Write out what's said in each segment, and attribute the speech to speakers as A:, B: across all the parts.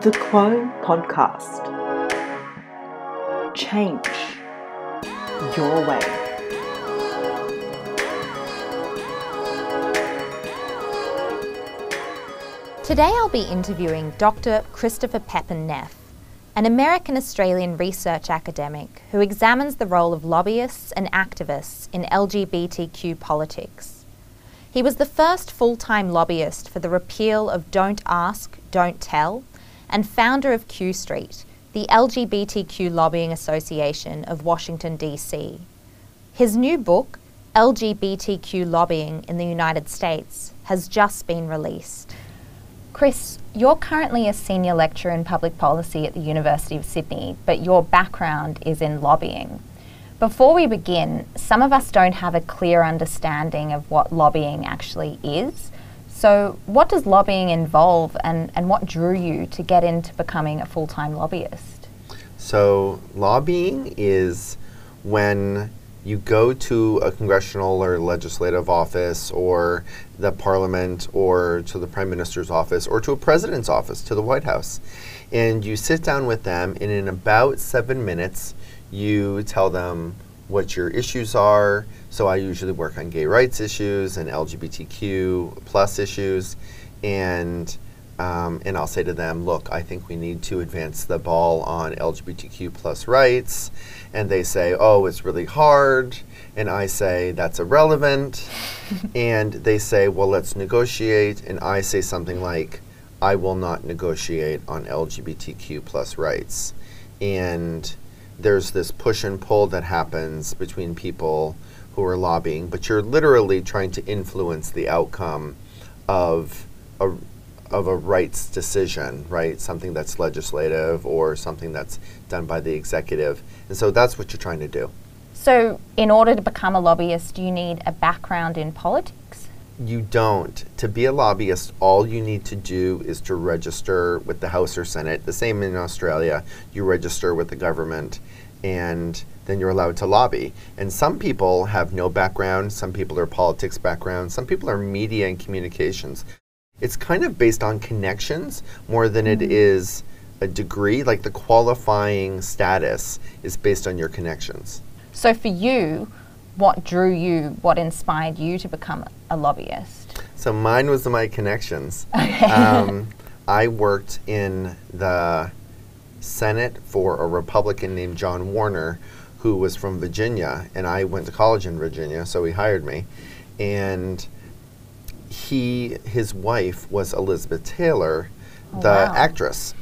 A: The Quo Podcast. Change your way.
B: Today I'll be interviewing Dr. Christopher Pepin-Neff, an American-Australian research academic who examines the role of lobbyists and activists in LGBTQ politics. He was the first full-time lobbyist for the repeal of Don't Ask, Don't Tell, and founder of Q Street, the LGBTQ Lobbying Association of Washington, D.C. His new book, LGBTQ Lobbying in the United States, has just been released. Chris, you're currently a senior lecturer in public policy at the University of Sydney, but your background is in lobbying. Before we begin, some of us don't have a clear understanding of what lobbying actually is. So what does lobbying involve, and what drew you to get into becoming a full-time lobbyist?
C: So lobbying is when you go to a congressional or legislative office or the parliament or to the prime minister's office or to a president's office, to the White House, and you sit down with them, and in about 7 minutes you tell them what your issues are. So I usually work on gay rights issues and LGBTQ plus issues, and I'll say to them, look, I think we need to advance the ball on LGBTQ plus rights. And they say, oh, it's really hard. And I say, that's irrelevant. And they say, well, let's negotiate. And I say something like, I will not negotiate on LGBTQ plus rights. And there's this push and pull that happens between people who are lobbying, but you're literally trying to influence the outcome of a rights decision, right? Something that's legislative or something that's done by the executive. And so that's what you're trying to do.
B: So in order to become a lobbyist, do you need a background in politics?
C: You don't. To be a lobbyist, all you need to do is to register with the House or Senate. The same in Australia. You register with the government, and then you're allowed to lobby. And some people have no background. Some people are politics background. Some people are media and communications. It's kind of based on connections more than it is a degree. Like the qualifying status is based on your connections.
B: So for you, what drew you, what inspired you to become a lobbyist?
C: So mine was my connections. I worked in the Senate for a Republican named John Warner, who was from Virginia, and I went to college in Virginia, so he hired me. And his wife was Elizabeth Taylor, the actress.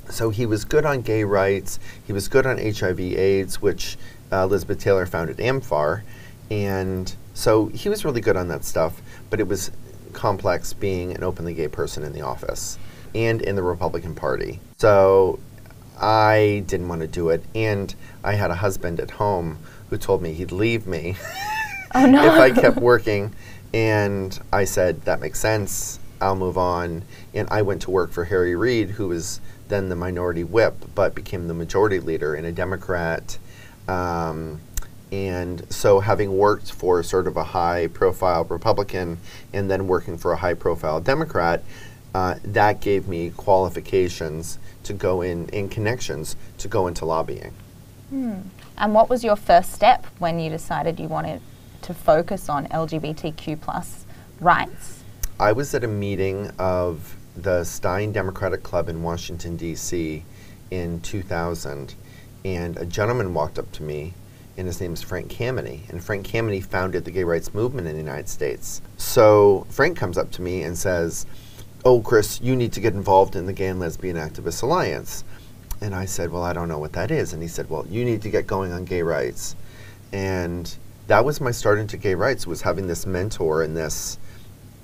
C: So he was good on gay rights. He was good on HIV/AIDS, which Elizabeth Taylor founded AMFAR. And so he was really good on that stuff, but it was complex being an openly gay person in the office and in the Republican Party. So I didn't want to do it. And I had a husband at home who told me he'd leave me
B: Oh, no.
C: if I kept working. And I said, that makes sense, I'll move on. And I went to work for Harry Reid, who was then the minority whip, but became the majority leader and a Democrat. And so having worked for sort of a high-profile Republican and then working for a high-profile Democrat, that gave me qualifications to go in connections to go into lobbying.
B: And what was your first step when you decided you wanted to focus on LGBTQ plus rights?
C: I was at a meeting of the Stein Democratic Club in Washington, D.C. in 2000, and a gentleman walked up to me, and his name is Frank Kameny. And Frank Kameny founded the gay rights movement in the United States. So Frank comes up to me and says, oh, Chris, you need to get involved in the Gay and Lesbian Activists Alliance. And I said, well, I don't know what that is. And he said, well, you need to get going on gay rights. And that was my start into gay rights, was having this mentor and this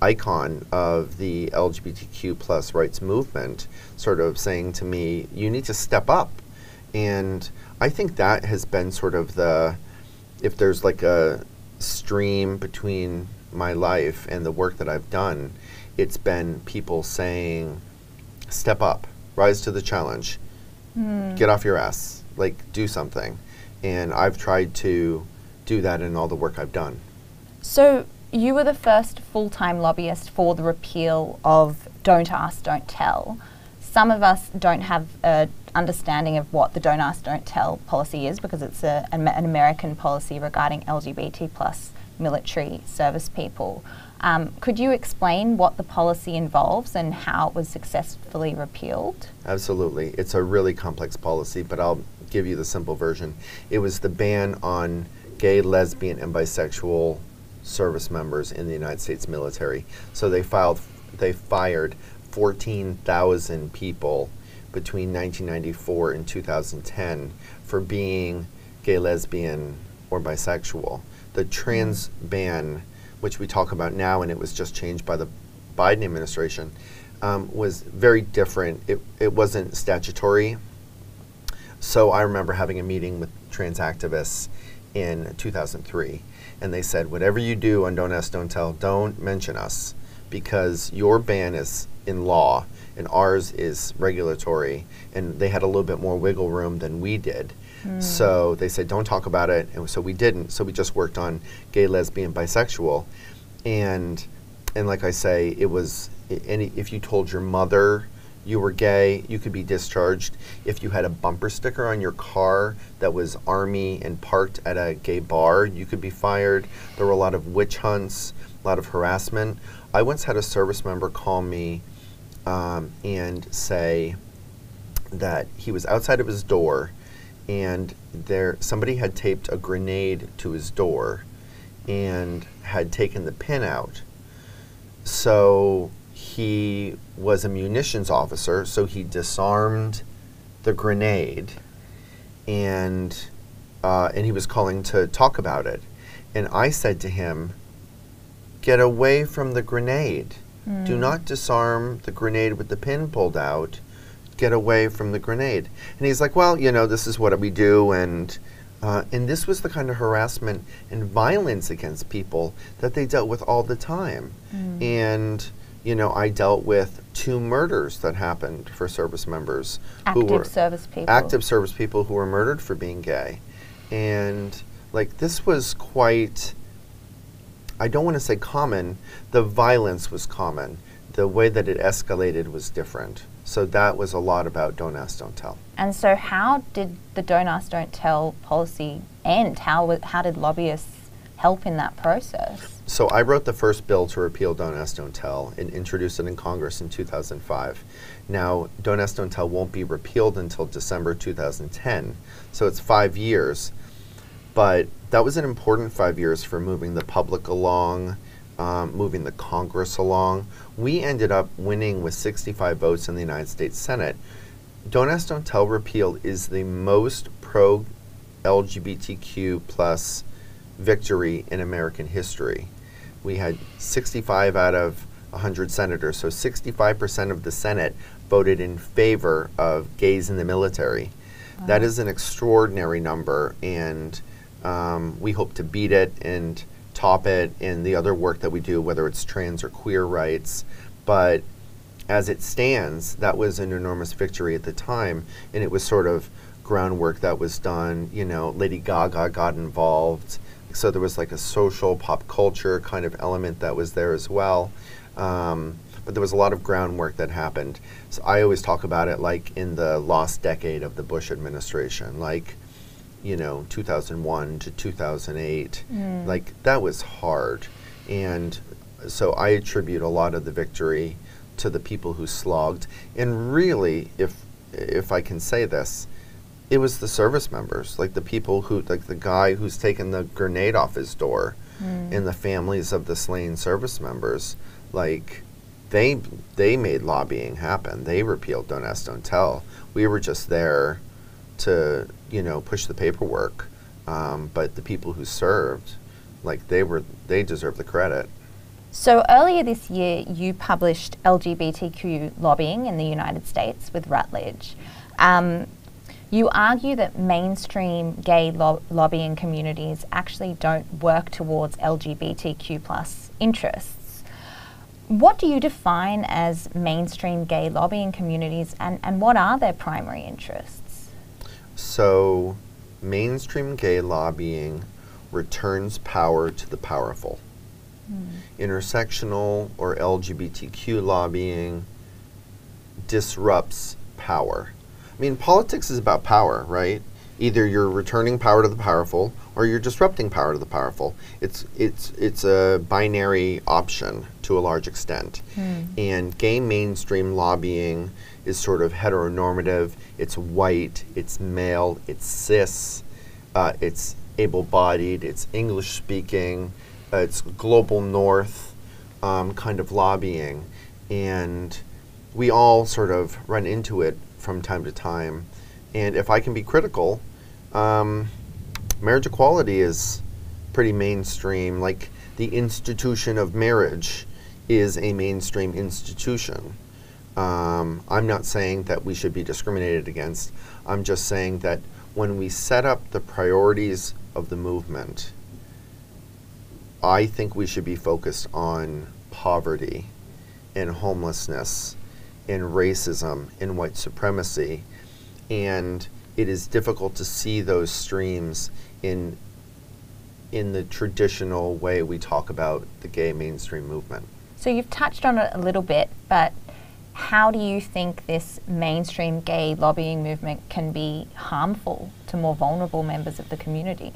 C: icon of the LGBTQ plus rights movement sort of saying to me, you need to step up. And I think that has been sort of if there's like a stream between my life and the work that I've done, it's been people saying, step up, rise to the challenge, get off your ass, like do something. And I've tried to do that in all the work I've done.
B: So you were the first full-time lobbyist for the repeal of Don't Ask, Don't Tell. some of us don't have an understanding of what the Don't Ask, Don't Tell policy is, because it's an American policy regarding LGBT plus military service people. Could you explain what the policy involves and how it was successfully repealed?
C: Absolutely. It's a really complex policy, but I'll give you the simple version. It was the ban on gay, lesbian, and bisexual service members in the United States military. So they fired 14,000 people between 1994 and 2010 for being gay, lesbian, or bisexual. The trans ban, which we talk about now, and it was just changed by the Biden administration, was very different. It wasn't statutory. So I remember having a meeting with trans activists in 2003, and they said, whatever you do on Don't Ask, Don't Tell, don't mention us, because your ban is in law and ours is regulatory, and they had a little bit more wiggle room than we did. So they said, don't talk about it, and so we didn't. So we just worked on gay, lesbian, bisexual, and like I say, it was if you told your mother you were gay, you could be discharged. If you had a bumper sticker on your car that was Army and parked at a gay bar, you could be fired. There were a lot of witch hunts, a lot of harassment. I once had a service member call me and say that he was outside of his door, and somebody had taped a grenade to his door and had taken the pin out. So he was a munitions officer, so he disarmed the grenade, and he was calling to talk about it. And I said to him, get away from the grenade. Do not disarm the grenade with the pin pulled out. Get away from the grenade. And he's like, well, this is what we do, and this was the kind of harassment and violence against people that they dealt with all the time. And I dealt with 2 murders that happened for service members
B: Active service people
C: who were murdered for being gay. And this was quite, I don't want to say common, the violence was common. The way that it escalated was different. So that was a lot about Don't Ask, Don't Tell.
B: And so how did the Don't Ask, Don't Tell policy end? How did lobbyists help in that process?
C: So I wrote the first bill to repeal Don't Ask, Don't Tell and introduced it in Congress in 2005. Now, Don't Ask, Don't Tell won't be repealed until December 2010, so it's 5 years. But that was an important 5 years for moving the public along, moving the Congress along. We ended up winning with 65 votes in the United States Senate. Don't Ask, Don't Tell repeal is the most pro-LGBTQ plus victory in American history. We had 65 out of 100 senators, so 65% of the Senate voted in favor of gays in the military. Wow. That is an extraordinary number, and we hope to beat it and top it in the other work that we do, whether it's trans or queer rights. But as it stands, that was an enormous victory at the time, and it was sort of groundwork that was done. Lady Gaga got involved, so there was a social pop culture kind of element that was there as well. But there was a lot of groundwork that happened. So I always talk about it in the lost decade of the Bush administration, 2001 to 2008. That was hard. And so I attribute a lot of the victory to the people who slogged. And really, if I can say this, it was the service members, the people who, the guy who's taken the grenade off his door, and the families of the slain service members, they made lobbying happen. They repealed Don't Ask, Don't Tell. We were just there to, push the paperwork. But the people who served, they deserve the credit.
B: So earlier this year, you published LGBTQ Lobbying in the United States with Routledge. You argue that mainstream gay lobbying communities actually don't work towards LGBTQ plus interests. What do you define as mainstream gay lobbying communities, and what are their primary interests?
C: So, mainstream gay lobbying returns power to the powerful. Intersectional or LGBTQ lobbying disrupts power. I mean, politics is about power, right? Either you're returning power to the powerful or you're disrupting power to the powerful. It's a binary option to a large extent. And gay mainstream lobbying is sort of heteronormative. It's white, it's male, it's cis, it's able-bodied, it's English-speaking, it's global north kind of lobbying. And we all sort of run into it from time to time. And if I can be critical, marriage equality is pretty mainstream. Like, the institution of marriage is a mainstream institution. I'm not saying that we should be discriminated against. I'm just saying that when we set up the priorities of the movement, I think we should be focused on poverty and homelessness and racism and white supremacy. And it is difficult to see those streams in the traditional way we talk about the gay mainstream movement.
B: So you've touched on it a little bit, but how do you think this mainstream gay lobbying movement can be harmful to more vulnerable members of the community?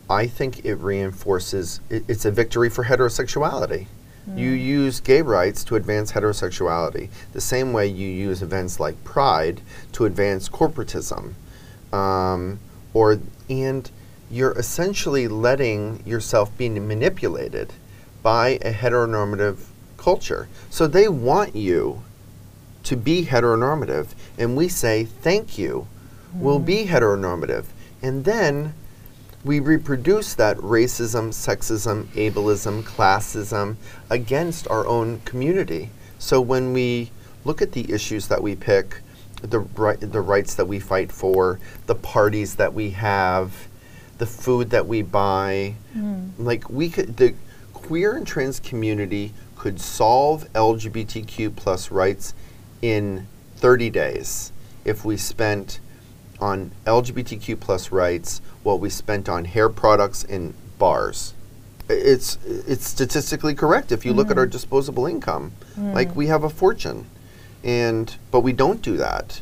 C: I think it reinforces, it's a victory for heterosexuality. You use gay rights to advance heterosexuality, the same way you use events like Pride to advance corporatism. And you're essentially letting yourself be manipulated by a heteronormative culture. So they want you to be heteronormative, and we say, thank you, we'll be heteronormative. And then we reproduce that racism, sexism, ableism, classism against our own community. So when we look at the issues that we pick, the rights that we fight for, the parties that we have, the food that we buy, like the queer and trans community could solve LGBTQ plus rights in 30 days if we spent on LGBTQ plus rights what we spent on hair products and bars. It's statistically correct if you look at our disposable income. Like, we have a fortune, but we don't do that.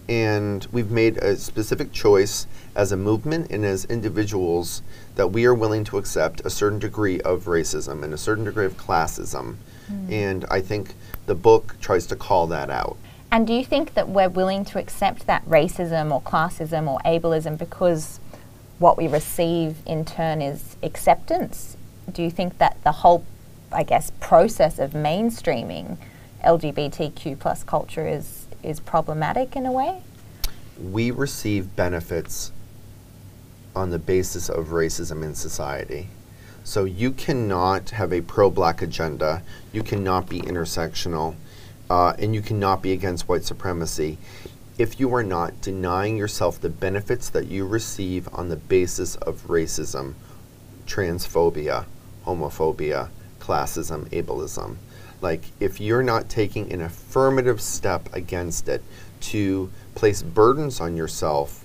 C: And we've made a specific choice as a movement and as individuals that we are willing to accept a certain degree of racism and a certain degree of classism. And I think the book tries to call that out.
B: And do you think that we're willing to accept that racism or classism or ableism because what we receive in turn is acceptance? Do you think that the whole, I guess, process of mainstreaming LGBTQ plus culture is problematic in a way?
C: We receive benefits on the basis of racism in society. So you cannot have a pro-black agenda, you cannot be intersectional, and you cannot be against white supremacy if you are not denying yourself the benefits that you receive on the basis of racism, transphobia, homophobia, classism, ableism. Like, if you're not taking an affirmative step against it to place burdens on yourself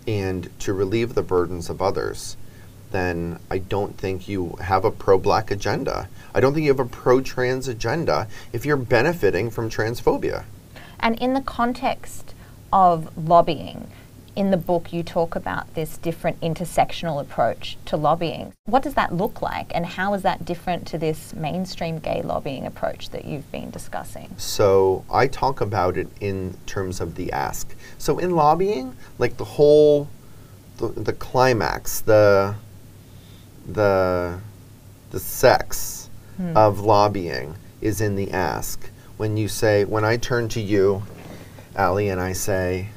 C: and to relieve the burdens of others, then I don't think you have a pro-black agenda. I don't think you have a pro-trans agenda if you're benefiting from transphobia.
B: And in the context of lobbying, in the book you talk about this different intersectional approach to lobbying. What does that look like, and how is that different to this mainstream gay lobbying approach that you've been discussing?
C: So I talk about it in terms of the ask. So in lobbying, like the whole, the climax, the sex of lobbying is in the ask. When you say, when I turn to you, Ali, and I say,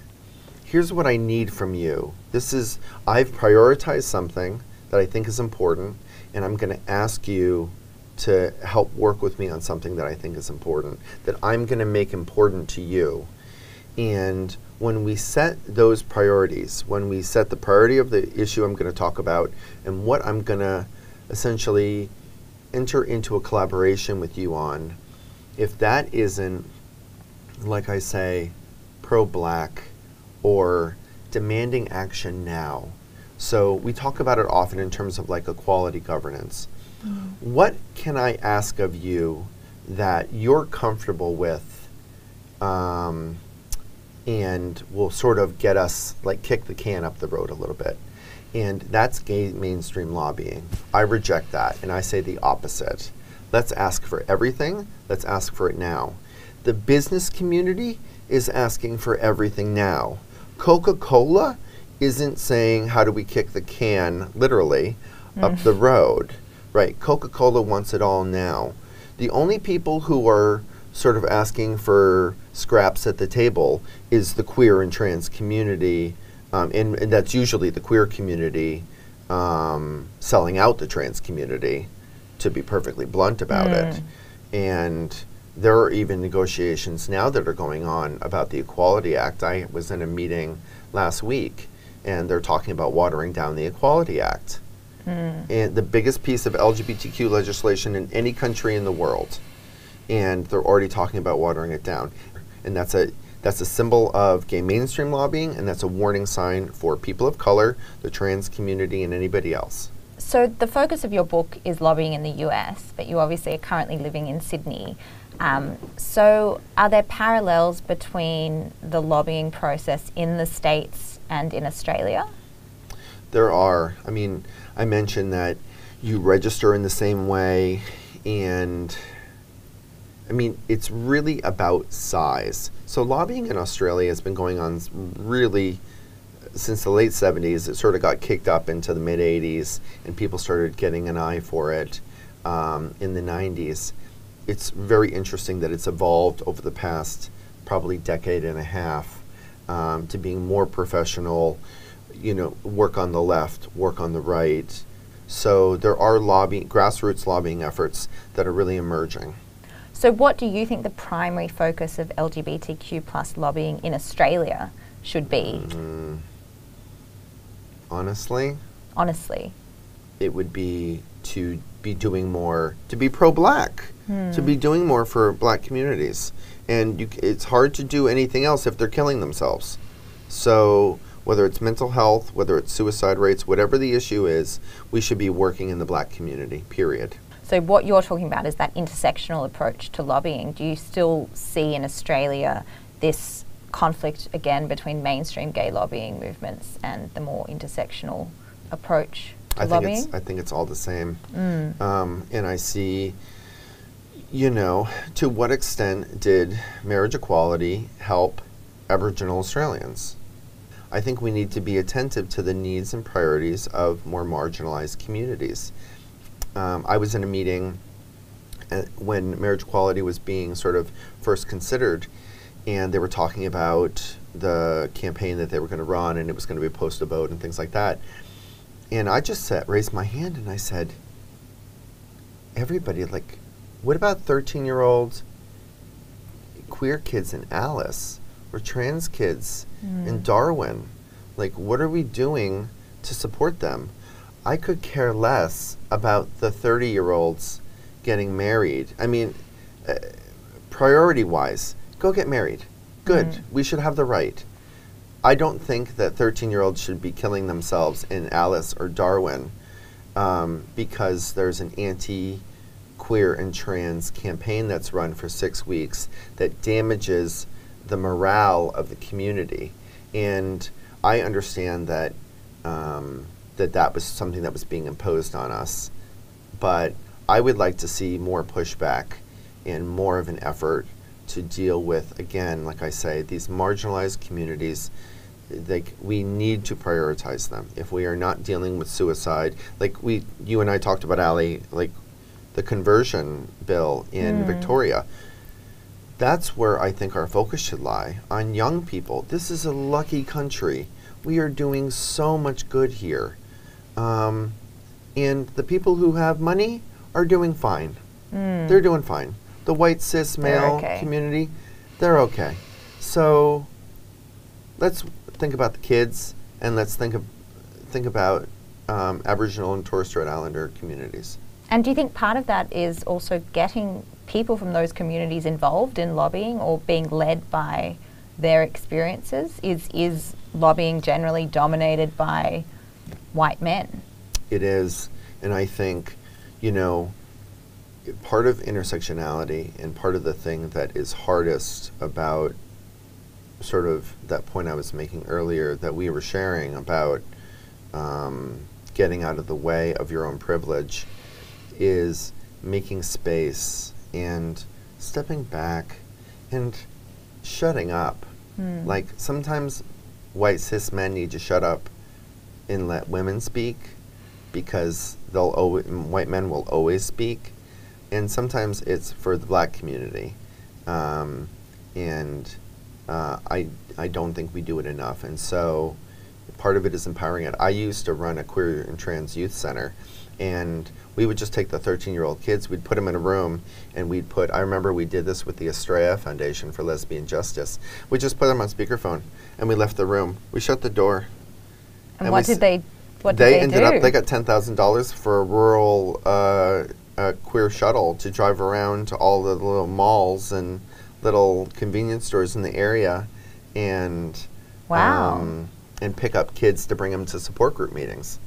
C: here's what I need from you. I've prioritized something that I think is important, and I'm going to ask you to help work with me on something that I think is important, that I'm going to make important to you. And when we set those priorities, when we set the priority of the issue I'm going to talk about and what I'm going to essentially enter into a collaboration with you on, if that isn't, like I say, pro-black or demanding action now. So we talk about it often in terms of like equality governance. What can I ask of you that you're comfortable with and will sort of get us, like, kick the can up the road a little bit. And that's gay mainstream lobbying. I reject that, and I say the opposite. Let's ask for everything. Let's ask for it now. The business community is asking for everything now. Coca-Cola isn't saying, how do we kick the can, literally, up the road, right? Coca-Cola wants it all now. The only people who are sort of asking for scraps at the table is the queer and trans community, and that's usually the queer community selling out the trans community, to be perfectly blunt about it. And there are even negotiations now that are going on about the Equality Act. I was in a meeting last week, and they're talking about watering down the Equality Act. And the biggest piece of LGBTQ legislation in any country in the world. And they're already talking about watering it down. And that's a symbol of gay mainstream lobbying, and that's a warning sign for people of color, the trans community, and anybody else.
B: So the focus of your book is lobbying in the US, but you obviously are currently living in Sydney. So are there parallels between the lobbying process in the States and in Australia?
C: There are. I mean, I mentioned that you register in the same way, and I mean, it's really about size. So lobbying in Australia has been going on really since the late 70s. It sort of got kicked up into the mid 80s, and people started getting an eye for it in the 90s. It's very interesting that it's evolved over the past probably decade and a half to being more professional, you know, work on the left, work on the right. So there are grassroots lobbying efforts that are really emerging.
B: So what do you think the primary focus of LGBTQ plus lobbying in Australia should be?
C: Honestly, it would be to be doing more, to be pro-black, to be doing more for black communities. And it's hard to do anything else if they're killing themselves. So whether it's mental health, whether it's suicide rates, whatever the issue is, we should be working in the black community, period.
B: So what you're talking about is that intersectional approach to lobbying. Do you still see in Australia this conflict again between mainstream gay lobbying movements and the more intersectional approach to lobbying?
C: I think it's all the same. And I see, you know, to what extent did marriage equality help Aboriginal Australians? I think we need to be attentive to the needs and priorities of more marginalized communities. I was in a meeting when marriage equality was being sort of first considered, and they were talking about the campaign that they were going to run, and it was going to be a post-a vote and things like that. And I just raised my hand and I said, everybody, like, what about 13-year-old queer kids in Alice or trans kids in Darwin? Like, what are we doing to support them? I could care less about the 30-year-olds getting married. I mean, priority-wise, go get married. Good. We should have the right. I don't think that 13-year-olds should be killing themselves in Alice or Darwin because there's an anti-queer and trans campaign that's run for 6 weeks that damages the morale of the community. And I understand that that was something that was being imposed on us. But I would like to see more pushback and more of an effort to deal with, again, like I say, these marginalized communities. We need to prioritize them. If we are not dealing with suicide, like you and I talked about, Ali, like the conversion bill in Victoria, that's where I think our focus should lie, on young people. This is a lucky country. We are doing so much good here. And the people who have money are doing fine. They're doing fine. The white cis male community, they're okay. So let's think about the kids, and let's think about Aboriginal and Torres Strait Islander communities.
B: And do you think part of that is also getting people from those communities involved in lobbying or being led by their experiences? Is lobbying generally dominated by white men?
C: It is, and I think, you know, part of intersectionality and part of the thing that is hardest about sort of that point I was making earlier that we were sharing about getting out of the way of your own privilege is making space and stepping back and shutting up. Like sometimes white cis men need to shut up and let women speak because white men will always speak, and sometimes it's for the black community, and I don't think we do it enough. And so part of it is empowering it. I used to run a queer and trans youth center, and we would just take the 13-year-old kids, we'd put them in a room, and I remember we did this with the Estrella Foundation for Lesbian Justice. We just put them on speakerphone, and we left the room. We shut the door.
B: And what did they do? They
C: got $10,000 for a rural queer shuttle to drive around to all the little malls and little convenience stores in the area, and and pick up kids to bring them to support group meetings.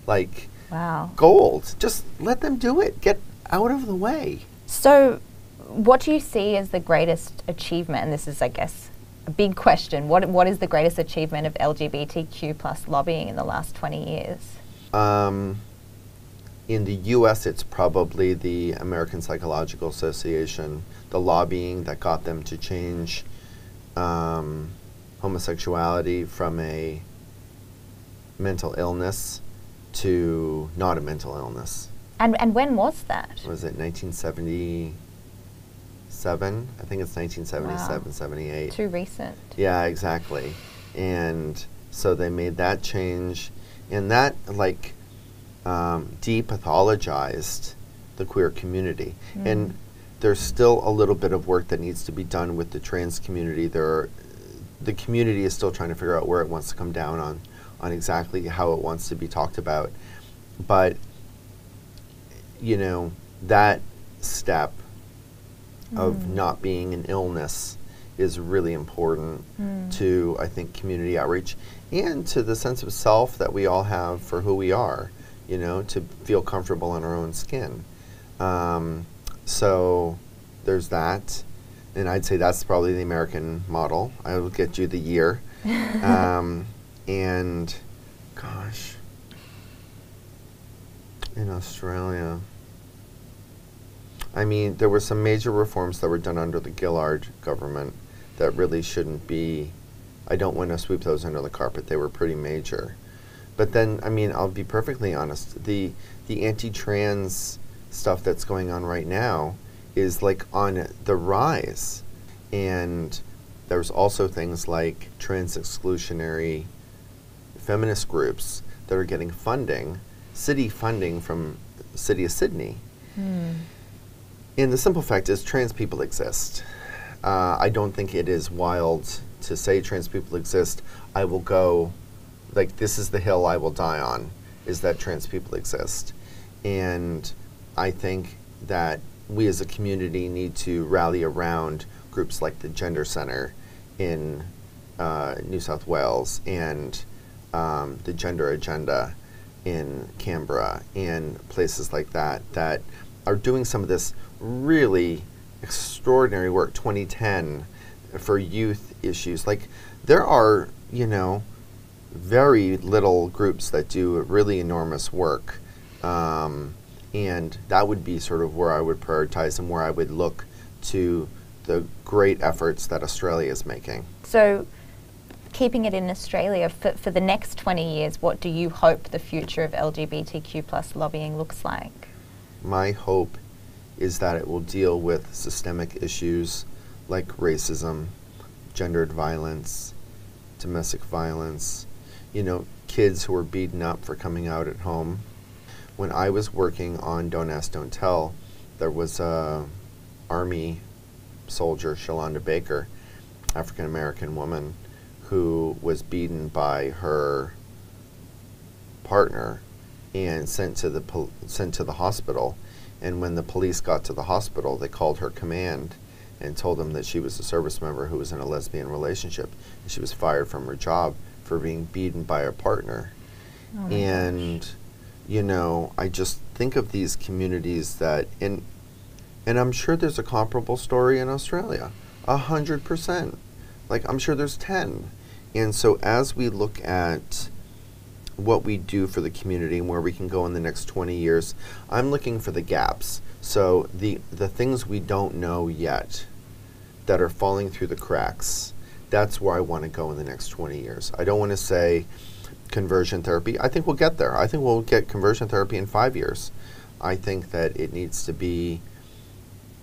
C: Like,
B: wow.
C: Gold. Just let them do it. Get out of the way.
B: So what do you see as the greatest achievement? And this is, I guess, a big question. What is the greatest achievement of LGBTQ plus lobbying in the last 20 years?
C: In the U.S., it's probably the American Psychological Association, the lobbying that got them to change homosexuality from a mental illness to not a mental illness.
B: And when was that?
C: Was it 1977? I think it's 1977,
B: Wow.
C: 78.
B: Too recent.
C: Yeah, exactly. And so they made that change, and that depathologized the queer community. And there's still a little bit of work that needs to be done with the trans community. The community is still trying to figure out where it wants to come down on exactly how it wants to be talked about. But, that step of not being an illness is really important to, I think, community outreach and to the sense of self that we all have for who we are, to feel comfortable in our own skin. So there's that. And I'd say that's probably the American model. I will get you the year. And, gosh, in Australia, I mean, there were some major reforms that were done under the Gillard government that really shouldn't be. I don't want to sweep those under the carpet. They were pretty major. But then, I mean, I'll be perfectly honest. The anti-trans stuff that's going on right now is on the rise. And there's also things like trans exclusionary feminist groups that are getting city funding from the city of Sydney. And the simple fact is trans people exist. I don't think it is wild to say trans people exist. I will go, this is the hill I will die on, is that trans people exist. And I think that we as a community need to rally around groups like the Gender Center in New South Wales and the Gender Agenda in Canberra and places like that are doing some of this really extraordinary work. 2010 for youth issues. There are, very little groups that do really enormous work. And that would be sort of where I would prioritize and where I would look to the great efforts that Australia is making.
B: So, keeping it in Australia, for the next 20 years, what do you hope the future of LGBTQ plus lobbying looks like?
C: My hope is that it will deal with systemic issues like racism, gendered violence, domestic violence, kids who are beaten up for coming out at home. When I was working on Don't Ask, Don't Tell, there was a Army soldier, Shalonda Baker, African-American woman, who was beaten by her partner and sent to the hospital. And when the police got to the hospital, they called her command and told them that she was a service member who was in a lesbian relationship. And she was fired from her job for being beaten by her partner.
B: Oh my
C: and,
B: gosh.
C: I just think of these communities that, and And I'm sure there's a comparable story in Australia, 100%. Like, I'm sure there's 10. And so as we look at what we do for the community and where we can go in the next 20 years, I'm looking for the gaps. So the things we don't know yet that are falling through the cracks, that's where I want to go in the next 20 years. I don't want to say conversion therapy. I think we'll get there. I think we'll get conversion therapy in 5 years. I think that it needs to be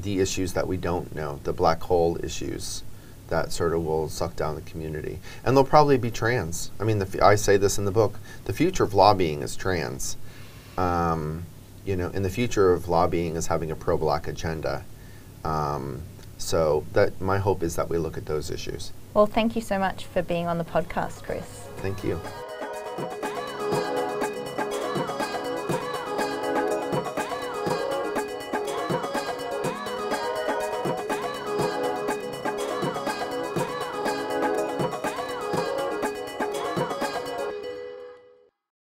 C: the issues that we don't know, the black hole issues that sort of will suck down the community. And they'll probably be trans. I mean, I say this in the book, the future of lobbying is trans. And the future of lobbying is having a pro-black agenda. So that my hope is that we look at those issues.
B: Well, thank you so much for being on the podcast, Chris.
C: Thank you.